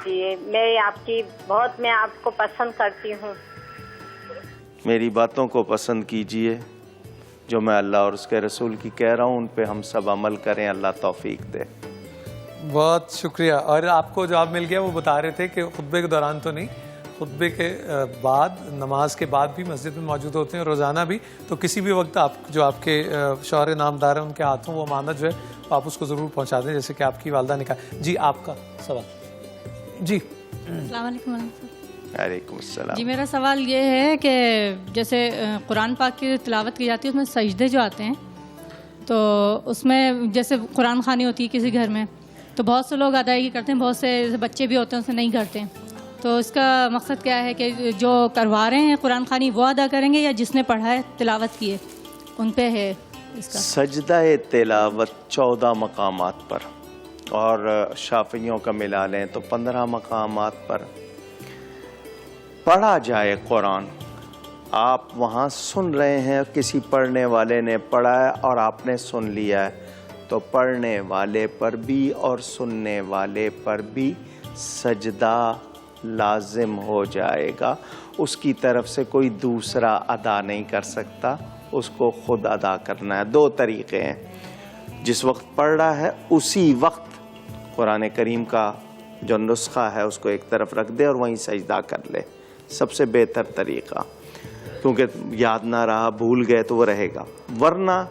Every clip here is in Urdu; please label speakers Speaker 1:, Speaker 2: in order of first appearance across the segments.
Speaker 1: کیجیے. میں آپ کو پسند کرتی ہوں.
Speaker 2: میری باتوں کو پسند کیجیے. جو میں اللہ اور اس کے رسول کی کہہ رہا ہوں ان پہ ہم سب عمل کریں. اللہ توفیق دے.
Speaker 3: بہت شکریہ. اور آپ کو جواب مل گیا. وہ بتا رہے تھے کہ خطبے کے دوران تو نہیں، خطبے کے بعد، نماز کے بعد بھی مسجد میں موجود ہوتے ہیں روزانہ بھی. تو کسی بھی وقت آپ جو آپ کے شوہر نامدار ہیں ان کے ہاتھوں وہ امانت جو ہے آپ اس کو ضرور پہنچا دیں، جیسے کہ آپ کی والدہ نے کہا. جی آپ کا سوال. جی
Speaker 4: السلام علیکم ورحمۃ اللہ.
Speaker 2: وعلیکم السلام.
Speaker 4: جی میرا سوال یہ ہے کہ جیسے قرآن پاک کی تلاوت کی جاتی ہے اس میں سجدے جو آتے ہیں، تو اس میں جیسے قرآن خوانی ہوتی ہے کسی گھر میں تو بہت سے لوگ ادائیگی کرتے ہیں، بہت سے بچے بھی ہوتے ہیں اسے نہیں کرتے. تو اس کا مقصد کیا ہے کہ جو کروا رہے ہیں قرآن خوانی وہ ادا کریں گے یا جس نے پڑھا ہے تلاوت کی ہے ان پہ ہے اس کا؟
Speaker 2: سجدہ تلاوت 14 مقامات پر، اور شافعیوں کا ملا لیں تو 15 مقامات پر پڑھا جائے قرآن. آپ وہاں سن رہے ہیں، کسی پڑھنے والے نے پڑھا ہے اور آپ نے سن لیا ہے، تو پڑھنے والے پر بھی اور سننے والے پر بھی سجدہ لازم ہو جائے گا. اس کی طرف سے کوئی دوسرا ادا نہیں کر سکتا، اس کو خود ادا کرنا ہے. 2 طریقے ہیں. جس وقت پڑھ رہا ہے اسی وقت قرآن کریم کا جو نسخہ ہے اس کو ایک طرف رکھ دے اور وہیں سجدہ کر لے. سب سے بہتر طریقہ، کیونکہ یاد نہ رہا، بھول گئے تو وہ رہے گا. ورنہ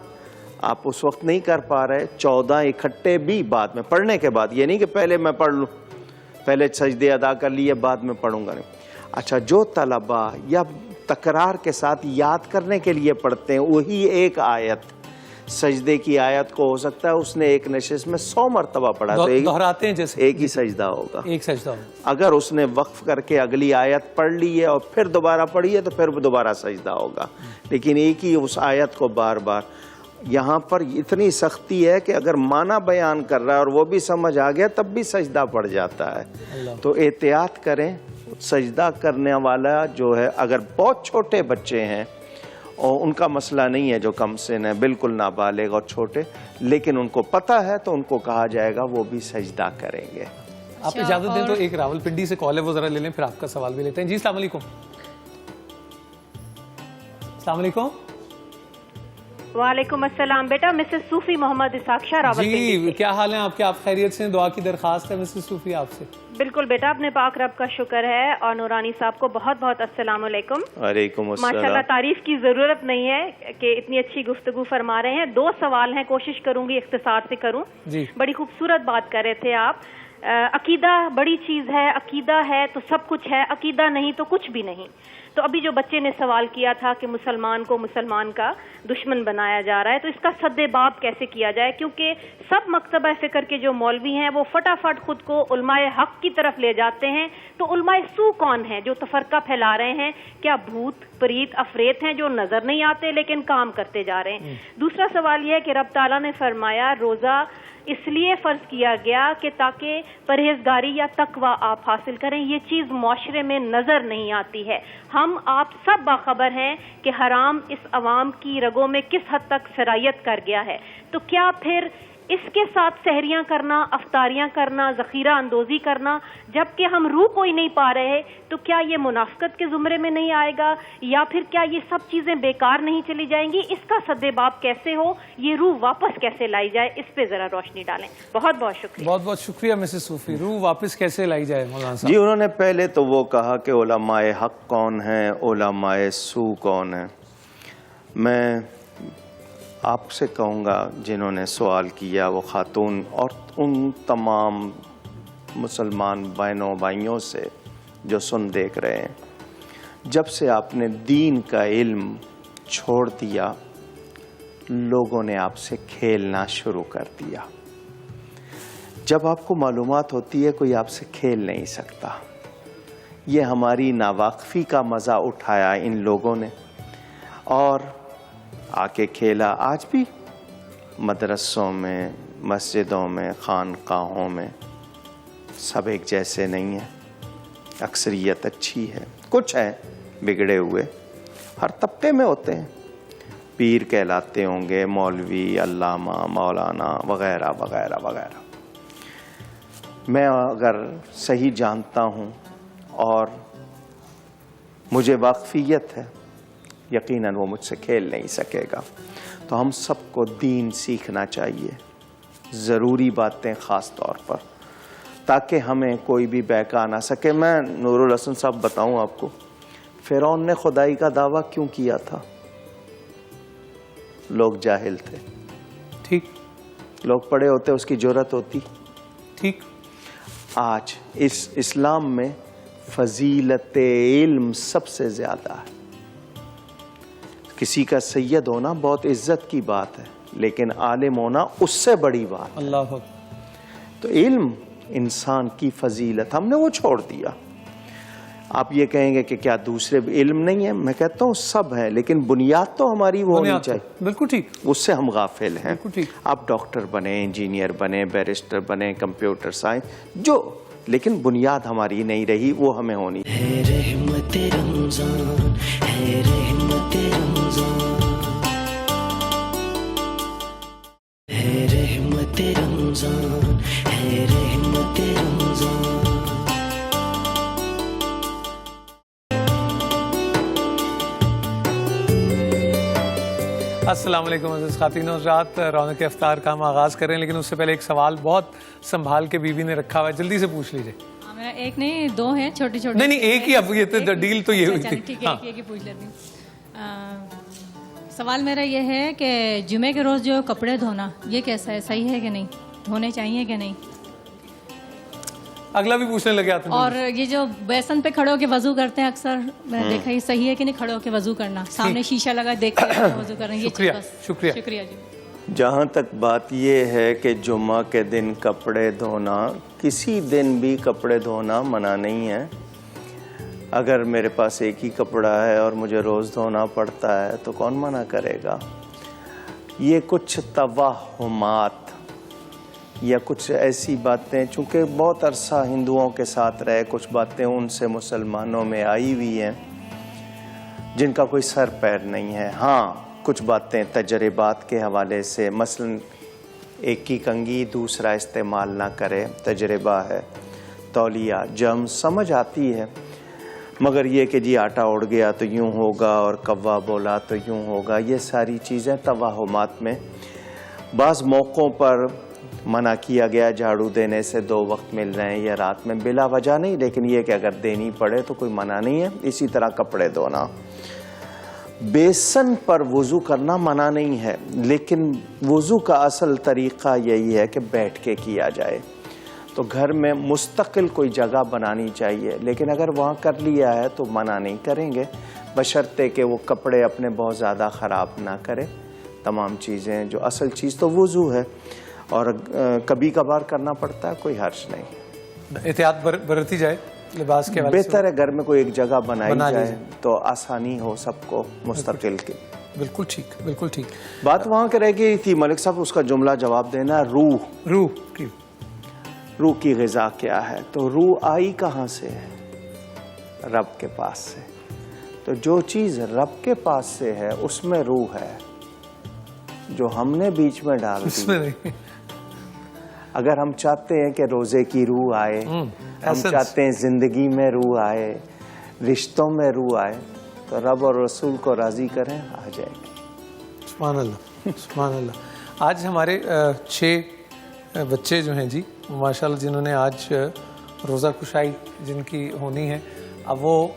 Speaker 2: آپ اس وقت نہیں کر پا رہے، 14 اکٹھے بھی بعد میں پڑھنے کے بعد. یہ نہیں کہ پہلے میں پڑھ لوں، پہلے سجدے ادا کر لیے بعد میں پڑھوں گا. نہیں. اچھا، جو طلبہ یا تکرار کے ساتھ یاد کرنے کے لیے پڑھتے ہیں وہی ایک آیت، سجدے کی آیت کو ہو سکتا ہے اس نے ایک نشست میں 100 مرتبہ پڑھا تو
Speaker 3: دہراتے ہیں جیسے
Speaker 2: ایک ہی سجدہ ہوگا.
Speaker 3: ایک سجدہ ہوگا.
Speaker 2: اگر اس نے وقف کر کے اگلی آیت پڑھ لی ہے اور پھر دوبارہ پڑھی ہے تو پھر دوبارہ سجدہ ہوگا. لیکن ایک ہی اس آیت کو بار بار. یہاں پر اتنی سختی ہے کہ اگر معنی بیان کر رہا ہے اور وہ بھی سمجھ آ گیا تب بھی سجدہ پڑ جاتا ہے. تو احتیاط کریں. سجدہ کرنے والا جو ہے، اگر بہت چھوٹے بچے ہیں اور ان کا مسئلہ نہیں ہے، جو کم سن ہے، بالکل نابالغ اور چھوٹے، لیکن ان کو پتہ ہے تو ان کو کہا جائے گا وہ بھی سجدہ کریں گے.
Speaker 3: آپ اجازت دیں تو ایک راول پنڈی سے کال ہے، وہ ذرا لے لیں پھر آپ کا سوال بھی لیتے ہیں. جی السلام علیکم. السلام علیکم.
Speaker 5: وعلیکم السلام. بیٹا مسز صوفی محمد اسحاق شاہ راول.
Speaker 3: جی کیا حال ہیں آپ کے؟ آپ خیریت سے؟ دعا کی درخواست ہے مسز صوفی آپ سے.
Speaker 5: بالکل بیٹا، اپنے پاک رب کا شکر ہے. اور نورانی صاحب کو بہت بہت السلام علیکم.
Speaker 2: وعلیکم السلام.
Speaker 5: ماشاءاللہ تعریف کی ضرورت نہیں ہے کہ اتنی اچھی گفتگو فرما رہے ہیں. 2 سوال ہیں، کوشش کروں گی اختصار سے کروں.
Speaker 3: جی
Speaker 5: بڑی خوبصورت بات کر رہے تھے آپ. عقیدہ بڑی چیز ہے، عقیدہ ہے تو سب کچھ ہے، عقیدہ نہیں تو کچھ بھی نہیں. تو ابھی جو بچے نے سوال کیا تھا کہ مسلمان کو مسلمان کا دشمن بنایا جا رہا ہے، تو اس کا سد باب کیسے کیا جائے؟ کیونکہ سب مکتبہ فکر کے جو مولوی ہیں وہ فٹافٹ خود کو علماء حق کی طرف لے جاتے ہیں. تو علماء سو کون ہیں جو تفرقہ پھیلا رہے ہیں؟ کیا بھوت پریت افریت ہیں جو نظر نہیں آتے لیکن کام کرتے جا رہے ہیں؟ دوسرا سوال یہ ہے کہ رب تعالیٰ نے فرمایا روزہ اس لیے فرض کیا گیا کہ تاکہ پرہیزگاری یا تقوی آپ حاصل کریں. یہ چیز معاشرے میں نظر نہیں آتی ہے. ہم آپ سب باخبر ہیں کہ حرام اس عوام کی رگوں میں کس حد تک سرایت کر گیا ہے. تو کیا پھر اس کے ساتھ سحریاں کرنا، افطاریاں کرنا، ذخیرہ اندوزی کرنا، جبکہ ہم روح کوئی نہیں پا رہے، تو کیا یہ منافقت کے زمرے میں نہیں آئے گا؟ یا پھر کیا یہ سب چیزیں بیکار نہیں چلی جائیں گی؟ اس کا سد باب کیسے ہو؟ یہ روح واپس کیسے لائی جائے؟ اس پہ ذرا روشنی ڈالیں. بہت بہت شکریہ.
Speaker 3: بہت بہت شکریہ مسز صوفی. روح واپس کیسے لائی جائے مولانا صاحب؟
Speaker 2: جی انہوں نے پہلے تو وہ کہا کہ علماء حق کون ہیں، علماء سو کون ہیں. میں آپ سے کہوں گا جنہوں نے سوال کیا وہ خاتون اور ان تمام مسلمان بہنوں بھائیوں سے جو سن دیکھ رہے ہیں، جب سے آپ نے دین کا علم چھوڑ دیا لوگوں نے آپ سے کھیلنا شروع کر دیا. جب آپ کو معلومات ہوتی ہے کوئی آپ سے کھیل نہیں سکتا. یہ ہماری ناواقفی کا مزہ اٹھایا ان لوگوں نے اور آ کے کھیلا. آج بھی مدرسوں میں، مسجدوں میں، خانقاہوں میں سب ایک جیسے نہیں ہیں. اکثریت اچھی ہے، کچھ ہیں بگڑے ہوئے، ہر طبقے میں ہوتے ہیں. پیر کہلاتے ہوں گے، مولوی، علامہ، مولانا وغیرہ وغیرہ وغیرہ. میں اگر صحیح جانتا ہوں اور مجھے واقفیت ہے، یقیناً وہ مجھ سے کھیل نہیں سکے گا. تو ہم سب کو دین سیکھنا چاہیے، ضروری باتیں خاص طور پر، تاکہ ہمیں کوئی بھی بہکا نہ سکے. میں نور الحسن صاحب بتاؤں آپ کو، فرعون نے خدائی کا دعویٰ کیوں کیا تھا؟ لوگ جاہل تھے.
Speaker 3: ٹھیک.
Speaker 2: لوگ پڑھے ہوتے اس کی جرأت ہوتی.
Speaker 3: ٹھیک.
Speaker 2: آج اس اسلام میں فضیلت علم سب سے زیادہ ہے. کسی کا سید ہونا بہت عزت کی بات ہے، لیکن عالم ہونا اس سے بڑی بات.
Speaker 3: اللہ.
Speaker 2: تو علم انسان کی فضیلت، ہم نے وہ چھوڑ دیا. آپ یہ کہیں گے کہ کیا دوسرے علم نہیں ہیں؟ میں کہتا ہوں سب ہے، لیکن بنیاد تو ہماری وہ ہونی چاہیے.
Speaker 3: بالکل ٹھیک.
Speaker 2: اس سے ہم غافل ہیں.
Speaker 3: بالکل ٹھیک.
Speaker 2: آپ ڈاکٹر بنے، انجینئر بنے، بیرسٹر بنے، کمپیوٹر سائنس جو، لیکن بنیاد ہماری نہیں رہی، وہ ہمیں ہونی.
Speaker 6: ہے رحمت رمضان، ہے رحمت رمضان، ہے رحمت رمضان، ہے رحمت رمضان.
Speaker 3: السلام علیکم عزیز خواتین و حضرات، رونق افطار کا ہم آغاز کریں، لیکن اس سے پہلے ایک سوال بہت سنبھال کے بیوی نے رکھا ہوا ہے، جلدی سے پوچھ لیجئے.
Speaker 4: میرا ایک نہیں، دو ہیں چھوٹی چھوٹی.
Speaker 3: نہیں ایک ہی، اب یہ تو ڈیل تو یہ ہوئی تھی.
Speaker 4: ٹھیک ہے، ایک ہی پوچھ لیتی ہوں. سوال میرا یہ ہے کہ جمعے کے روز جو کپڑے دھونا، یہ کیسا ہے؟ صحیح ہے کہ نہیں؟ دھونے چاہیے کہ نہیں؟
Speaker 3: اگلا بھی پوچھنے لگے آپ.
Speaker 4: اور یہ جو بیسن پہ کھڑے ہو کے وضو کرتے ہیں اکثر، میں نے دیکھا یہ صحیح ہے کہ نہیں کھڑے ہو کے وضو کرنا؟ سامنے شیشہ لگا دیکھ کے وضو کر رہے ہیں.
Speaker 3: شکریہ شکریہ
Speaker 4: شکریہ جی.
Speaker 2: جہاں تک بات یہ ہے کہ جمعہ کے دن کپڑے دھونا، کسی دن بھی کپڑے دھونا منع نہیں ہے. اگر میرے پاس ایک ہی کپڑا ہے اور مجھے روز دھونا پڑتا ہے تو کون منع کرے گا؟ یہ کچھ توہمات یا کچھ ایسی باتیں، چونکہ بہت عرصہ ہندوؤں کے ساتھ رہے، کچھ باتیں ان سے مسلمانوں میں آئی ہوئی ہیں جن کا کوئی سر پیر نہیں ہے. ہاں کچھ باتیں تجربات کے حوالے سے، مثلا ایک کی کنگھی دوسرا استعمال نہ کرے، تجربہ ہے. تولیہ جم سمجھ آتی ہے، مگر یہ کہ جی آٹا اڑ گیا تو یوں ہوگا اور کوا بولا تو یوں ہوگا، یہ ساری چیزیں توہمات میں. بعض موقعوں پر منع کیا گیا جھاڑو دینے سے، 2 وقت مل رہے ہیں یا رات میں، بلا وجہ نہیں، لیکن یہ کہ اگر دینی پڑے تو کوئی منع نہیں ہے. اسی طرح کپڑے دھونا، بیسن پر وضو کرنا منع نہیں ہے، لیکن وضو کا اصل طریقہ یہی ہے کہ بیٹھ کے کیا جائے. تو گھر میں مستقل کوئی جگہ بنانی چاہیے، لیکن اگر وہاں کر لیا ہے تو منع نہیں کریں گے، بشرطے کہ وہ کپڑے اپنے بہت زیادہ خراب نہ کرے. تمام چیزیں جو اصل چیز تو وضو ہے، اور کبھی کبھار کرنا پڑتا ہے، کوئی حرج نہیں.
Speaker 3: احتیاط برتی جائے لباس کے حوالے سے.
Speaker 2: بہتر ہے گھر میں کوئی ایک جگہ بنائی جائے تو آسانی ہو سب کو مستقل کی.
Speaker 3: بالکل ٹھیک، بالکل ٹھیک.
Speaker 2: بات وہاں کے رہ گئی تھی ملک صاحب، اس کا جملہ جواب دینا. روح کی غذا کیا ہے؟ تو روح آئی کہاں سے ہے؟ رب کے پاس سے. تو جو چیز رب کے پاس سے ہے اس میں روح ہے، جو ہم نے بیچ میں ڈال دی. اگر ہم چاہتے ہیں کہ روزے کی روح آئے، ہم چاہتے ہیں زندگی میں روح آئے، رشتوں میں روح آئے، تو رب اور رسول کو راضی کریں، آ جائے گی.
Speaker 3: سبحان اللہ، سبحان اللہ. آج ہمارے 6 بچے جو ہیں جی ماشاءاللہ، جنہوں نے آج روزہ کشائی جن کی ہونی ہے، اب وہ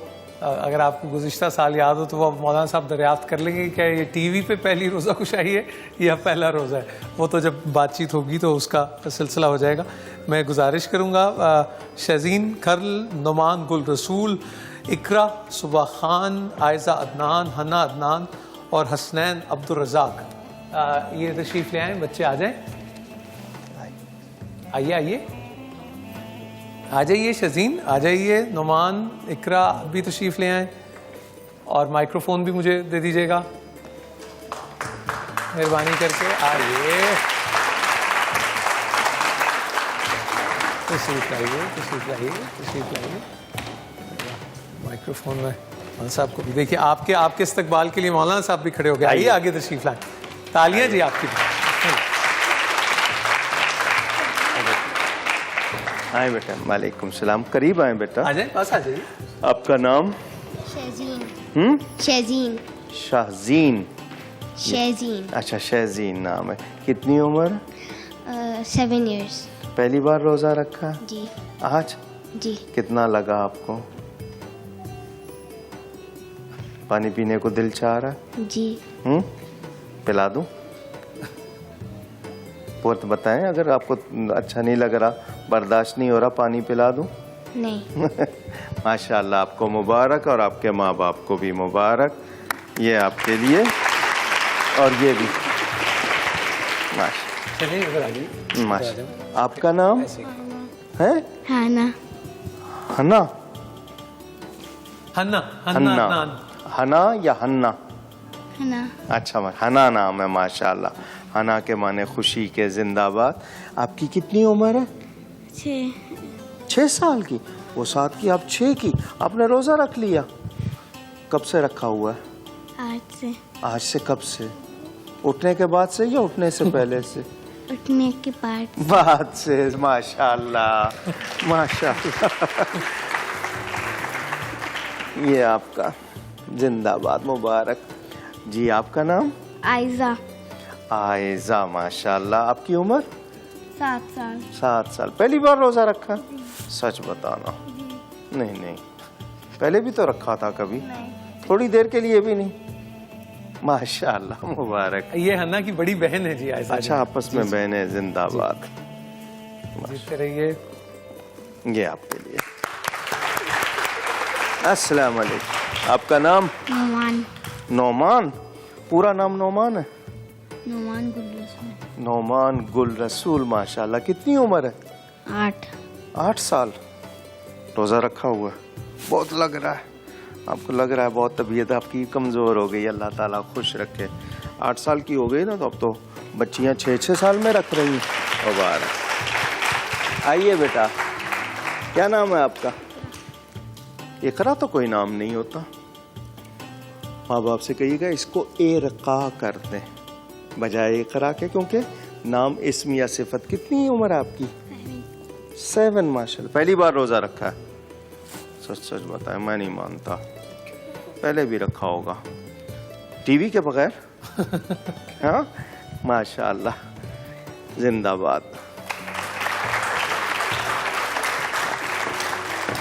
Speaker 3: اگر آپ کو گزشتہ سال یاد ہو تو وہ مولانا صاحب دریافت کر لیں گے کہ کیا یہ ٹی وی پہ پہلی روزہ کشائی ہے یا پہلا روزہ ہے. وہ تو جب بات چیت ہوگی تو اس کا سلسلہ ہو جائے گا. میں گزارش کروں گا شزین کھرل، نعمان گل رسول، اقرا، صبح خان، عائزہ عدنان، حنا عدنان اور حسنین عبدالرزاق یہ تشریف لے آئیں. بچے آ جائیں، آئیے آ جائیے. شزین آ جائیے، نعمان، اقرا بھی تشریف لے آئیں، اور مائکرو فون بھی مجھے دے دیجیے گا مہربانی کر کے. آئیے، تشریف لائیے. مائکرو فون میں مولانا صاحب کو بھی دیکھیے. آپ کے استقبال کے لیے مولانا صاحب بھی کھڑے ہو گئے. آئیے آگے تشریف لائیں. تالیاں جی آپ کی.
Speaker 2: آئیں بیٹا. وعلیکم السلام. قریب آئیں بیٹا.
Speaker 3: آ جائیں, پاس آ جائیے.
Speaker 2: آپ کا نام؟
Speaker 7: شہزین. شہزین.
Speaker 2: شاہزین.
Speaker 7: شہزین.
Speaker 2: اچھا شہزین نام ہے. کتنی عمر؟
Speaker 7: 7 years.
Speaker 2: پہلی بار روزہ رکھا؟
Speaker 7: جی.
Speaker 2: آج؟
Speaker 7: جی.
Speaker 2: کتنا لگا آپ کو؟ پانی پینے کو دل چاہ رہا؟
Speaker 7: جی.
Speaker 2: پلا دوں؟ بہت بتائیں, اگر آپ کو اچھا نہیں لگ رہا, برداشت نہیں ہو رہا, پانی پلا دوں؟
Speaker 7: نہیں.
Speaker 2: ماشاء اللہ, آپ کو مبارک اور آپ کے ماں باپ کو بھی مبارک. یہ آپ کے لیے اور یہ بھی.
Speaker 3: چلیے ادھر آ جائیے.
Speaker 2: ماشاء. آپ کا نام ہے؟
Speaker 7: ہانا.
Speaker 2: ہنا.
Speaker 3: ہنا.
Speaker 2: ہنا. ہنا یا ہنا؟
Speaker 7: ہنا.
Speaker 2: اچھا, ہنا نام ہے. ماشاء اللہ. ہنا کے معنی خوشی کے. زندہ باد. آپ کی کتنی عمر ہے؟ 6 سال کی. وہ 7 کی, آپ 6 کی. آپ نے روزہ رکھ لیا؟ کب سے رکھا ہوا ہے؟
Speaker 7: آج سے.
Speaker 2: آج سے. کب سے؟ اٹھنے کے بعد سے یا اٹھنے سے پہلے سے؟
Speaker 7: اٹھنے کے
Speaker 2: بعد سے. ماشاء اللہ, ماشاء اللہ. یہ آپ کا. زندہ باد, مبارک. جی آپ کا نام؟
Speaker 7: آئزہ.
Speaker 2: آئزہ. ماشاء اللہ. آپ کی عمر؟
Speaker 7: 7 سال.
Speaker 2: 7 سال. پہلی بار روزہ رکھا؟ سچ بتانا. نہیں, پہلے بھی تو رکھا تھا کبھی؟ تھوڑی دیر کے لیے بھی نہیں؟ ماشاء اللہ, مبارک.
Speaker 3: یہ ہنا کی بڑی بہن ہے جی.
Speaker 2: اچھا, آپس میں بہنیں. زندہ باد.
Speaker 3: جیتے رہیے.
Speaker 2: یہ آپ کے لیے. السلام علیکم. آپ کا نام؟
Speaker 7: نعمان.
Speaker 2: نعمان. پورا نام نعمان ہے؟
Speaker 7: نعمان گل رسول.
Speaker 2: نعمان گل رسول. ماشاء اللہ. کتنی عمر ہے؟
Speaker 7: 8.
Speaker 2: 8 سال. روزہ رکھا ہوا ہے. بہت لگ رہا ہے آپ کو, لگ رہا ہے بہت طبیعت آپ کی کمزور ہو گئی. اللہ تعالیٰ خوش رکھے. 8 سال کی ہو گئی نا, تو اب تو بچیاں 6 سال میں رکھ رہی ہیں. مبارک. آئیے بیٹا. کیا نام ہے آپ کا؟ اقرا تو کوئی نام نہیں ہوتا. ماں باپ سے کہیے گا اس کو ارقا کر دیں بجائے اقرا کے, کیونکہ نام اسم یا صفت. کتنی عمر ہے آپ کی؟ 7. ماشاء اللہ. پہلی بار روزہ رکھا ہے؟ سچ بتائیں, میں نہیں مانتا. پہلے بھی رکھا ہوگا ٹی وی کے بغیر. ہاں, ماشاء اللہ. زندہ باد.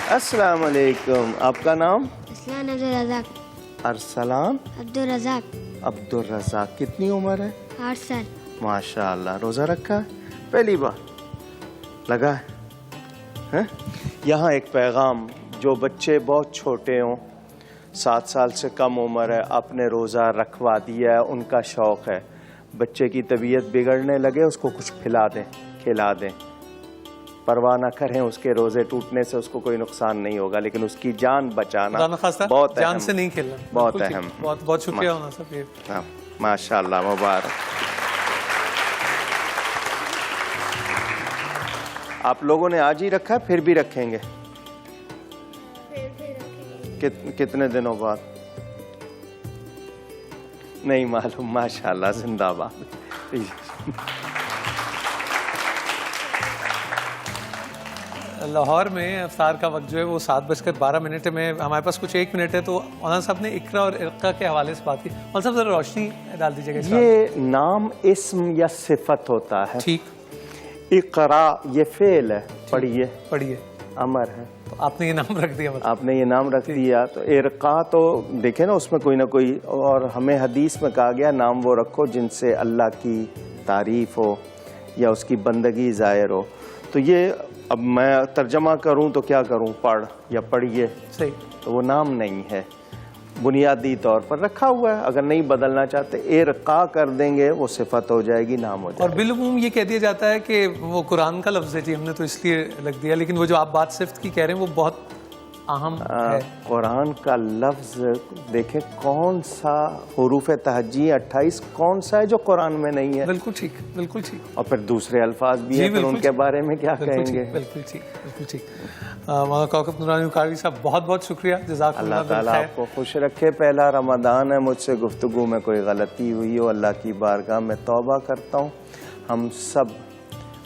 Speaker 2: السلام علیکم. آپ کا نام؟
Speaker 7: اسلام عبدالرزاق.
Speaker 2: ارسلان
Speaker 7: عبدالرزاق.
Speaker 2: عبدالرزاق. کتنی عمر ہے؟
Speaker 7: 8 سال.
Speaker 2: ماشاء اللہ. روزہ رکھا ہے؟ پہلی بار لگا ہے. یہاں ایک پیغام, جو بچے بہت چھوٹے ہوں, 7 سال سے کم عمر ہے, آپ نے روزہ رکھوا دیا ہے, ان کا شوق ہے, بچے کی طبیعت بگڑنے لگے, اس کو کچھ کھلا دیں, کھلا دیں. پرواہ نہ کریں, اس کے روزے ٹوٹنے سے اس کو کوئی نقصان نہیں ہوگا, لیکن اس کی جان بچانا بہت
Speaker 3: جان سے نہیں کھیلنا.
Speaker 2: بہت اہم.
Speaker 3: بہت شکریہ ہونا صاحب.
Speaker 2: ماشاء اللہ, مبارک. آپ لوگوں نے آج ہی رکھا ہے, پھر بھی رکھیں گے؟ کتنے دنوں بعد؟ نہیں معلوم. ماشاء اللہ. زندہ باد.
Speaker 3: لاہور میں افطار کا وقت جو ہے وہ 7:12 میں. ہمارے پاس کچھ 1 منٹ ہے, تو مولانا صاحب نے اقرا اور ارقا کے حوالے سے بات کی. مولانا صاحب ذرا روشنی ڈال دیجیے گا.
Speaker 2: یہ نام اسم یا صفت ہوتا ہے.
Speaker 3: ٹھیک.
Speaker 2: اقرا یہ فعل ہے, پڑھیے.
Speaker 3: پڑھیے.
Speaker 2: امر ہے.
Speaker 3: تو آپ نے یہ نام رکھ دیا.
Speaker 2: آپ نے یہ نام رکھ دیا. تو ارقا تو دیکھیں نا, اس میں کوئی نہ کوئی, اور ہمیں حدیث میں کہا گیا نام وہ رکھو جن سے اللہ کی تعریف ہو یا اس کی بندگی ظاہر ہو. تو یہ اب میں ترجمہ کروں تو کیا کروں, پڑھ یا پڑھیے.
Speaker 3: صحیح.
Speaker 2: تو وہ نام نہیں ہے, بنیادی طور پر رکھا ہوا ہے. اگر نہیں بدلنا چاہتے ارقا کر دیں گے, وہ صفت ہو جائے گی, نام ہو جائے گا.
Speaker 3: اور بالعموم یہ کہہ دیا جاتا ہے کہ وہ قرآن کا لفظ ہے جی, ہم نے تو اس لیے لگ دیا, لیکن وہ جو آپ بات صفت کی کہہ رہے ہیں وہ بہت اہم ہے.
Speaker 2: قرآن کا لفظ دیکھیں, کون سا حروف تہجی 28 کون سا ہے جو قرآن میں نہیں ہے؟
Speaker 3: بالکل ٹھیک, بالکل ٹھیک.
Speaker 2: اور پھر دوسرے الفاظ بھی ہیں, پھر ان کے بارے میں کیا کہیں گے؟
Speaker 3: بالکل ٹھیک, بالکل ٹھیک. مولانا کوکب نورانی قاری صاحب بہت بہت شکریہ. جزاک
Speaker 2: اللہ تعالیٰ آپ کو خوش رکھے. پہلا رمضان ہے, مجھ سے گفتگو میں کوئی غلطی ہوئی ہو, اللہ کی بارگاہ میں توبہ کرتا ہوں. ہم سب